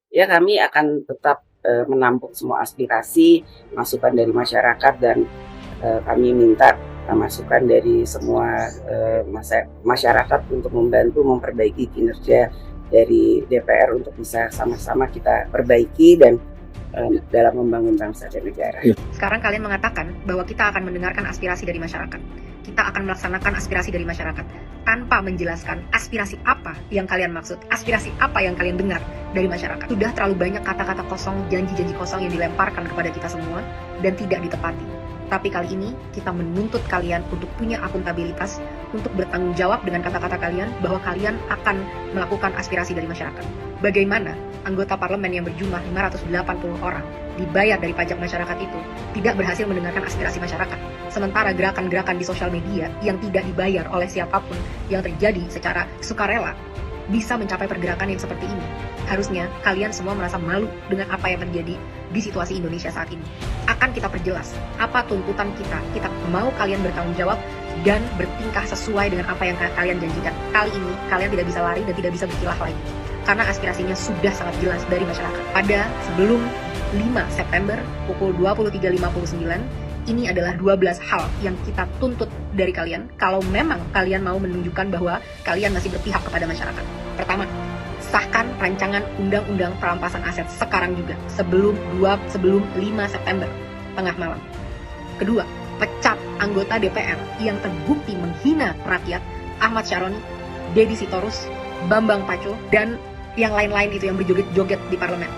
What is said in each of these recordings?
Ya kami akan tetap, menampung semua aspirasi, masukan dari masyarakat dan, kami minta, masukan dari semua, masyarakat untuk membantu memperbaiki kinerja dari DPR untuk bisa sama-sama kita perbaiki dan, dalam membangun bangsa dan negara. Sekarang kalian mengatakan bahwa kita akan mendengarkan aspirasi dari masyarakat. Kita akan melaksanakan aspirasi dari masyarakat tanpa menjelaskan aspirasi apa yang kalian maksud, aspirasi apa yang kalian dengar dari masyarakat. Sudah terlalu banyak kata-kata kosong, janji-janji kosong yang dilemparkan kepada kita semua dan tidak ditepati. Tapi kali ini kita menuntut kalian untuk punya akuntabilitas, untuk bertanggung jawab dengan kata-kata kalian bahwa kalian akan melakukan aspirasi dari masyarakat. Bagaimana anggota parlemen yang berjumlah 580 orang dibayar dari pajak masyarakat itu tidak berhasil mendengarkan aspirasi masyarakat. Sementara gerakan-gerakan di sosial media yang tidak dibayar oleh siapapun yang terjadi secara sukarela bisa mencapai pergerakan yang seperti ini. Harusnya kalian semua merasa malu dengan apa yang terjadi di situasi Indonesia saat ini. Akan kita perjelas apa tuntutan kita. Kita mau kalian bertanggung jawab dan bertingkah sesuai dengan apa yang kalian janjikan. Kali ini kalian tidak bisa lari dan tidak bisa berkilah lagi. Karena aspirasinya sudah sangat jelas dari masyarakat. Pada sebelum 5 September pukul 23.59, ini adalah 12 hal yang kita tuntut dari kalian kalau memang kalian mau menunjukkan bahwa kalian masih berpihak kepada masyarakat. Pertama, sahkan rancangan undang-undang perampasan aset sekarang juga, sebelum 5 September, tengah malam. Kedua, pecat anggota DPR yang terbukti menghina rakyat, Ahmad Syaroni, Deddy Sitorus, Bambang Pacul, dan yang lain-lain itu yang berjoget-joget di parlemen.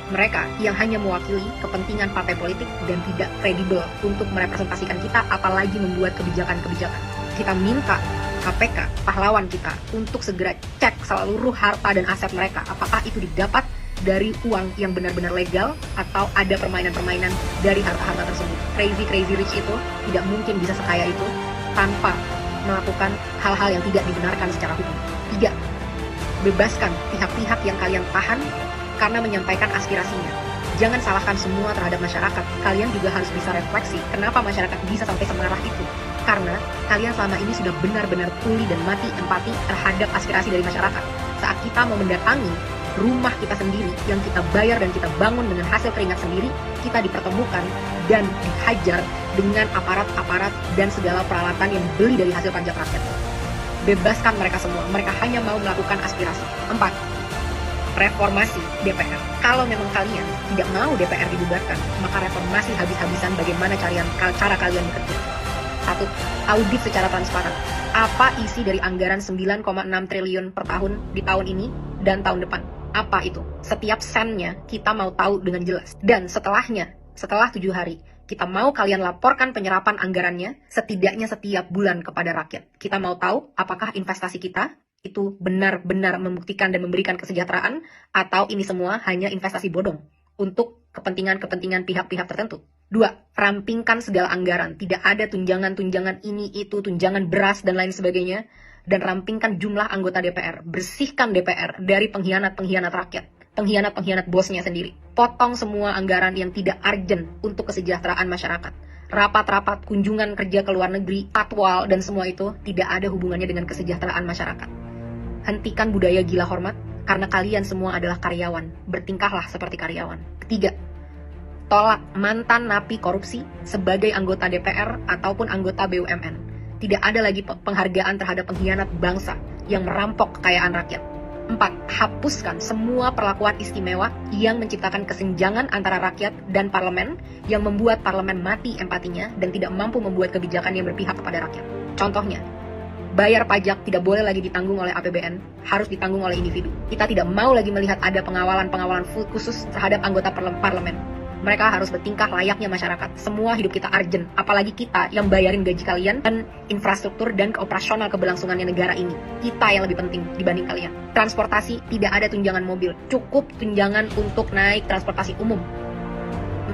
Mereka yang hanya mewakili kepentingan partai politik dan tidak kredibel untuk merepresentasikan kita, apalagi membuat kebijakan-kebijakan. Kita minta KPK, pahlawan kita, untuk segera cek seluruh harta dan aset mereka. Apakah itu didapat dari uang yang benar-benar legal atau ada permainan-permainan dari harta-harta tersebut. Crazy rich itu tidak mungkin bisa sekaya itu tanpa melakukan hal-hal yang tidak dibenarkan secara hukum. 3. Bebaskan pihak-pihak yang kalian tahan karena menyampaikan aspirasinya. Jangan salahkan semua terhadap masyarakat. Kalian juga harus bisa refleksi kenapa masyarakat bisa sampai semarah itu. Karena kalian selama ini sudah benar-benar tuli dan mati empati terhadap aspirasi dari masyarakat. Saat kita mau mendatangi rumah kita sendiri yang kita bayar dan kita bangun dengan hasil keringat sendiri, kita dipertemukan dan dihajar dengan aparat-aparat dan segala peralatan yang dibeli dari hasil pajak rakyat. Bebaskan mereka semua. Mereka hanya mau melakukan aspirasi. 4. Reformasi DPR. Kalau memang kalian tidak mau DPR dibubarkan, maka reformasi habis-habisan bagaimana cara kalian bekerja. 1. Audit secara transparan. Apa isi dari anggaran 9,6 triliun per tahun di tahun ini dan tahun depan? Apa itu? Setiap sennya kita mau tahu dengan jelas. Dan setelahnya, setelah 7 hari, kita mau kalian laporkan penyerapan anggarannya setidaknya setiap bulan kepada rakyat. Kita mau tahu apakah investasi kita itu benar-benar membuktikan dan memberikan kesejahteraan, atau ini semua hanya investasi bodong untuk kepentingan-kepentingan pihak-pihak tertentu. 2. Rampingkan segala anggaran. Tidak ada tunjangan-tunjangan ini, itu, tunjangan beras, dan lain sebagainya. Dan rampingkan jumlah anggota DPR. Bersihkan DPR dari pengkhianat-pengkhianat rakyat. Pengkhianat-pengkhianat bosnya sendiri. Potong semua anggaran yang tidak urgent untuk kesejahteraan masyarakat. Rapat-rapat, kunjungan kerja ke luar negeri, patwal, dan semua itu tidak ada hubungannya dengan kesejahteraan masyarakat. Hentikan budaya gila hormat, karena kalian semua adalah karyawan. Bertingkahlah seperti karyawan. 3. Tolak mantan napi korupsi sebagai anggota DPR ataupun anggota BUMN. Tidak ada lagi penghargaan terhadap pengkhianat bangsa yang merampok kekayaan rakyat. 4. Hapuskan semua perlakuan istimewa yang menciptakan kesenjangan antara rakyat dan parlemen, yang membuat parlemen mati empatinya dan tidak mampu membuat kebijakan yang berpihak kepada rakyat. Contohnya, bayar pajak tidak boleh lagi ditanggung oleh APBN, harus ditanggung oleh individu. Kita tidak mau lagi melihat ada pengawalan khusus terhadap anggota parlemen. Mereka harus bertingkah layaknya masyarakat. Semua hidup kita urgent, apalagi kita yang bayarin gaji kalian dan infrastruktur dan operasional keberlangsungannya negara ini. Kita yang lebih penting dibanding kalian. Transportasi, tidak ada tunjangan mobil, cukup tunjangan untuk naik transportasi umum.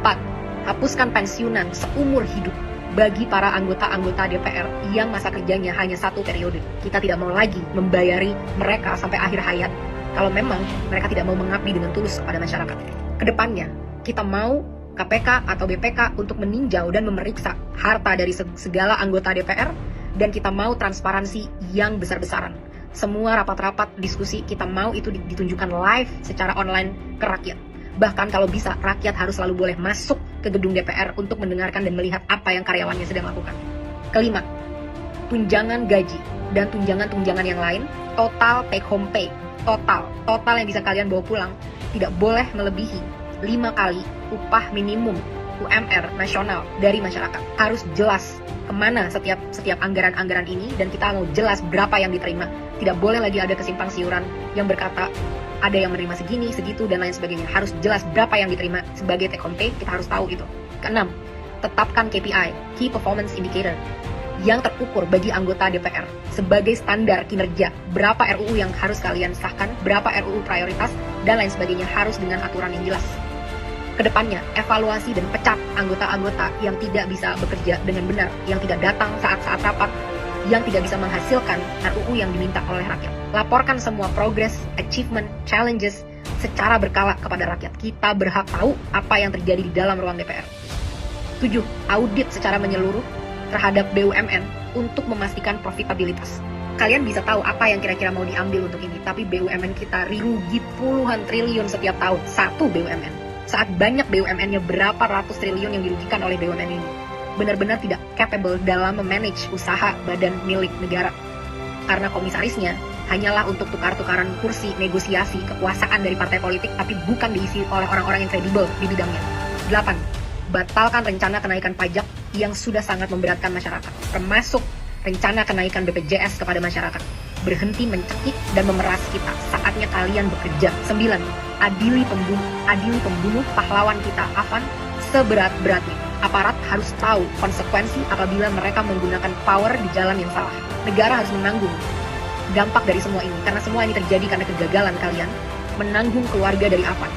4. Hapuskan pensiunan seumur hidup bagi para anggota-anggota DPR yang masa kerjanya hanya 1 periode. Kita tidak mau lagi membayari mereka sampai akhir hayat kalau memang mereka tidak mau mengabdi dengan tulus kepada masyarakat. Kedepannya, kita mau KPK atau BPK untuk meninjau dan memeriksa harta dari segala anggota DPR, dan kita mau transparansi yang besar-besaran. Semua rapat-rapat, diskusi, kita mau itu ditunjukkan live secara online ke rakyat. Bahkan kalau bisa, rakyat harus selalu boleh masuk ke gedung DPR untuk mendengarkan dan melihat apa yang karyawannya sedang lakukan. Kelima, tunjangan gaji dan tunjangan-tunjangan yang lain, total take home pay, total yang bisa kalian bawa pulang, tidak boleh melebihi 5 kali upah minimum UMR nasional dari masyarakat. Harus jelas kemana setiap anggaran-anggaran ini, dan kita mau jelas berapa yang diterima. Tidak boleh lagi ada kesimpang siuran yang berkata ada yang menerima segini, segitu, dan lain sebagainya. Harus jelas berapa yang diterima sebagai take home pay, kita harus tahu itu. Keenam, tetapkan KPI, Key Performance Indicator, yang terukur bagi anggota DPR sebagai standar kinerja. Berapa RUU yang harus kalian sahkan, berapa RUU prioritas, dan lain sebagainya, harus dengan aturan yang jelas. Kedepannya, evaluasi dan pecat anggota-anggota yang tidak bisa bekerja dengan benar, yang tidak datang saat-saat rapat, yang tidak bisa menghasilkan RUU yang diminta oleh rakyat. Laporkan semua progress, achievement, challenges secara berkala kepada rakyat. Kita berhak tahu apa yang terjadi di dalam ruang DPR. 7. Audit secara menyeluruh terhadap BUMN untuk memastikan profitabilitas. Kalian bisa tahu apa yang kira-kira mau diambil untuk ini, tapi BUMN kita rugi puluhan triliun setiap tahun, satu BUMN. Saat banyak BUMN-nya berapa ratus triliun yang dirugikan oleh BUMN ini. Benar-benar tidak capable dalam memanage usaha badan milik negara. Karena komisarisnya hanyalah untuk tukar-tukaran kursi, negosiasi, kekuasaan dari partai politik, tapi bukan diisi oleh orang-orang yang kredibel di bidangnya. 8. Batalkan rencana kenaikan pajak yang sudah sangat memberatkan masyarakat, termasuk rencana kenaikan BPJS kepada masyarakat. Berhenti mencekik dan memeras kita. Saatnya kalian bekerja. 9. Adili pembunuh pahlawan kita, Afan, seberat-beratnya. Aparat harus tahu konsekuensi apabila mereka menggunakan power di jalan yang salah. Negara harus menanggung dampak dari semua ini, karena semua ini terjadi karena kegagalan kalian menanggung keluarga dari Afan.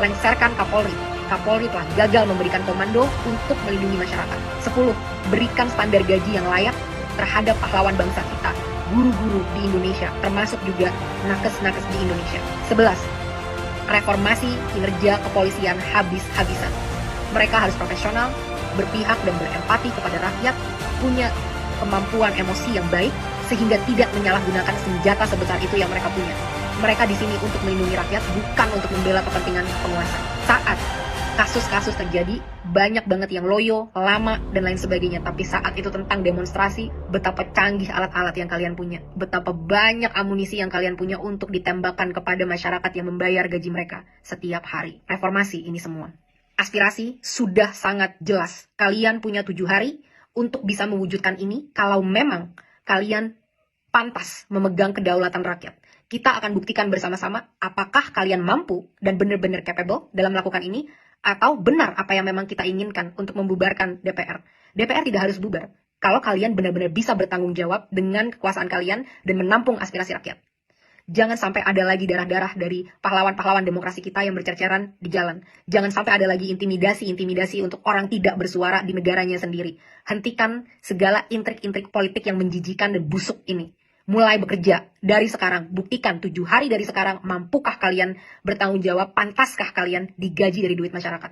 Lengserkan Kapolri. Kapolri telah gagal memberikan komando untuk melindungi masyarakat. 10. Berikan standar gaji yang layak terhadap pahlawan bangsa kita, guru-guru di Indonesia, termasuk juga nakes-nakes di Indonesia. 11. Reformasi kinerja kepolisian habis-habisan. Mereka harus profesional, berpihak dan berempati kepada rakyat, punya kemampuan emosi yang baik, sehingga tidak menyalahgunakan senjata sebesar itu yang mereka punya. Mereka di sini untuk melindungi rakyat, bukan untuk membela kepentingan penguasa. Saat kasus-kasus terjadi, banyak banget yang loyo, lama, dan lain sebagainya. Tapi saat itu tentang demonstrasi, betapa canggih alat-alat yang kalian punya. Betapa banyak amunisi yang kalian punya untuk ditembakkan kepada masyarakat yang membayar gaji mereka setiap hari. Reformasi ini semua. Aspirasi sudah sangat jelas. Kalian punya 7 hari untuk bisa mewujudkan ini kalau memang kalian pantas memegang kedaulatan rakyat. Kita akan buktikan bersama-sama apakah kalian mampu dan benar-benar capable dalam melakukan ini, atau benar apa yang memang kita inginkan untuk membubarkan DPR. DPR tidak harus bubar kalau kalian benar-benar bisa bertanggung jawab dengan kekuasaan kalian dan menampung aspirasi rakyat. Jangan sampai ada lagi darah-darah dari pahlawan-pahlawan demokrasi kita yang bercerceran di jalan. Jangan sampai ada lagi intimidasi untuk orang tidak bersuara di negaranya sendiri. Hentikan segala intrik-intrik politik yang menjijikan dan busuk ini. Mulai bekerja dari sekarang. Buktikan 7 hari dari sekarang, mampukah kalian bertanggung jawab, pantaskah kalian digaji dari duit masyarakat.